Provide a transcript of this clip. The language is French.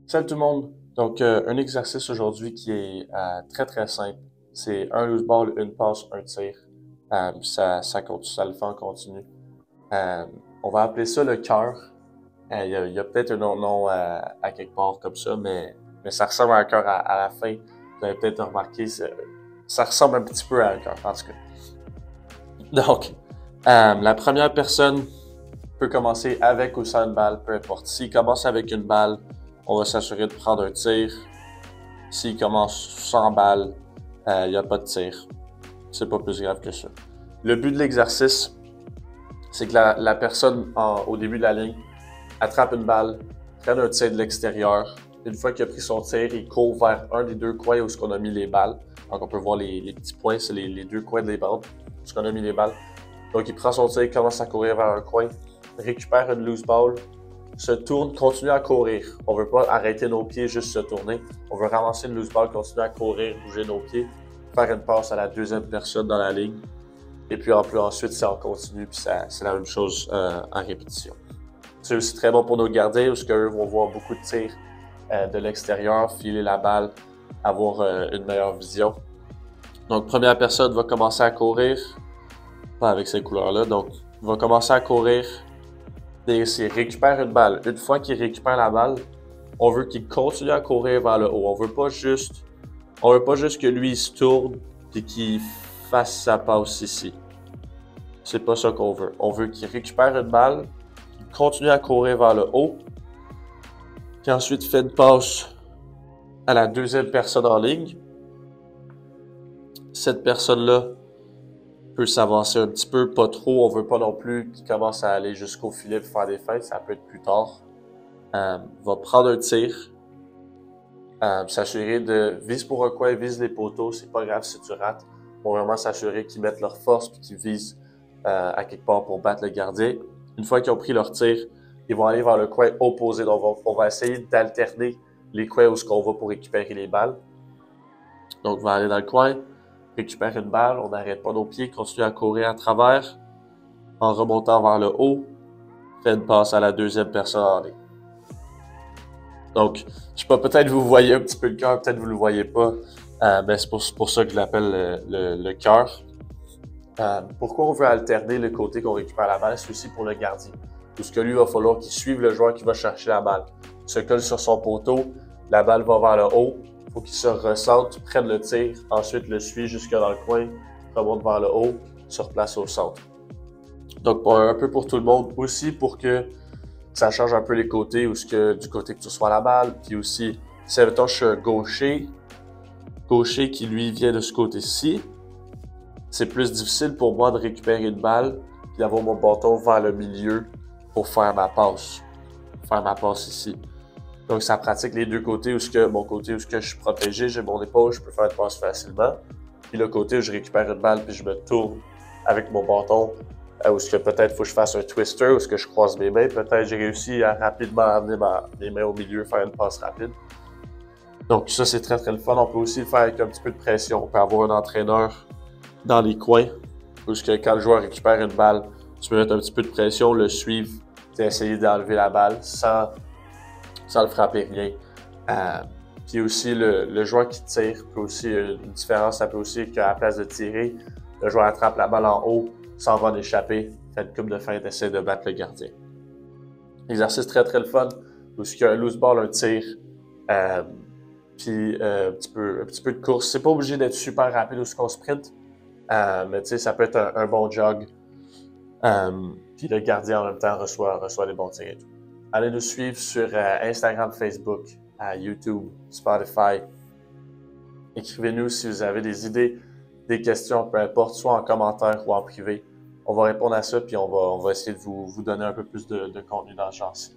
Salut tout le monde! Donc, un exercice aujourd'hui qui est très très simple. C'est un loose ball, une passe, un tir. Ça le fait en continu. Euh, on va appeler ça le cœur. Il y a peut-être un autre nom à quelque part comme ça, mais ça ressemble à un cœur à la fin. Vous avez peut-être remarqué, ça ressemble un petit peu à un cœur, en tout cas. Donc, la première personne peut commencer avec ou sans une balle, peu importe. S'il commence avec une balle, on va s'assurer de prendre un tir. S'il commence sans balle, il n'y a pas de tir. C'est pas plus grave que ça. Le but de l'exercice, c'est que la personne au début de la ligne attrape une balle, prenne un tir de l'extérieur. Une fois qu'il a pris son tir, il court vers un des deux coins où on a mis les balles. Donc on peut voir les petits points, c'est les deux coins des bandes où on a mis les balles. Donc il prend son tir, commence à courir vers un coin, récupère une loose ball, se tourne, continue à courir. On veut pas arrêter nos pieds, juste se tourner. On veut ramasser une loose ball, continuer à courir, bouger nos pieds, faire une passe à la deuxième personne dans la ligne. Et puis ensuite, c'est en continu, puis c'est la même chose en répétition. C'est aussi très bon pour nos gardiens, parce qu'eux vont voir beaucoup de tirs de l'extérieur, filer la balle, avoir une meilleure vision. Donc, première personne va commencer à courir, pas avec ces couleurs-là, donc il va commencer à courir, et s'il récupère une balle. Une fois qu'il récupère la balle, on veut qu'il continue à courir vers le haut. On veut pas juste que lui il se tourne et qu'il fasse sa passe ici. C'est pas ça qu'on veut. On veut qu'il récupère une balle, qu'il continue à courir vers le haut, puis ensuite fait une passe à la deuxième personne en ligne. Cette personne-là peut s'avancer un petit peu, pas trop. On veut pas non plus qu'il commence à aller jusqu'au filet pour faire des feintes. Ça peut être plus tard. Va prendre un tir. S'assurer de vise pour un coin, vise les poteaux. C'est pas grave si tu rates. On va vraiment s'assurer qu'ils mettent leur force puis qu'ils visent à quelque part pour battre le gardien. Une fois qu'ils ont pris leur tir, ils vont aller vers le coin opposé. Donc, on va essayer d'alterner les coins où on va pour récupérer les balles. Donc, on va aller dans le coin, récupérer une balle, on n'arrête pas nos pieds, continue à courir à travers, en remontant vers le haut, fait une passe à la deuxième personne en ligne. Donc, je sais pas, peut-être vous voyez un petit peu le cœur, peut-être vous le voyez pas, mais c'est pour ça que je l'appelle le cœur. Pourquoi on veut alterner le côté qu'on récupère la balle? C'est aussi pour le gardien. Parce que lui, il va falloir qu'il suive le joueur qui va chercher la balle. Il se colle sur son poteau, la balle va vers le haut, il faut qu'il se ressente, prenne le tir, ensuite le suit jusque dans le coin, remonte vers le haut, se replace au centre. Donc, un peu pour tout le monde, aussi pour que ça change un peu les côtés, du côté que tu reçois la balle, puis aussi, si mettons, je suis un gaucher qui lui vient de ce côté-ci, c'est plus difficile pour moi de récupérer une balle puis d'avoir mon bâton vers le milieu pour faire ma passe. Faire ma passe ici. Donc, ça pratique les deux côtés mon côté où je suis protégé, j'ai mon épaule, je peux faire une passe facilement. Puis le côté où je récupère une balle puis je me tourne avec mon bâton, où peut-être faut que je fasse un twister, où je croise mes mains. Peut-être j'ai réussi à rapidement amener mes mains au milieu, faire une passe rapide. Donc, ça, c'est très, très le fun. On peut aussi le faire avec un petit peu de pression. On peut avoir un entraîneur dans les coins, où quand le joueur récupère une balle, tu peux mettre un petit peu de pression, le suivre, essayer d'enlever la balle sans le frapper rien. Puis aussi, le joueur qui tire peut aussi, une différence, ça peut aussi qu'à la place de tirer, le joueur attrape la balle en haut, s'en va en échapper, fait une coupe de feinte, essaie de battre le gardien. Exercice très très le fun, où il y a un loose ball, un tir, puis un petit peu de course. C'est pas obligé d'être super rapide ou ce qu'on sprint, mais tu sais, ça peut être un bon jog. Puis le gardien en même temps reçoit des bons tirs et tout. Allez nous suivre sur Instagram, Facebook, YouTube, Spotify. Écrivez-nous si vous avez des idées, des questions, peu importe, soit en commentaire ou en privé. On va répondre à ça, puis on va essayer de vous donner un peu plus de contenu dans ce genre-ci.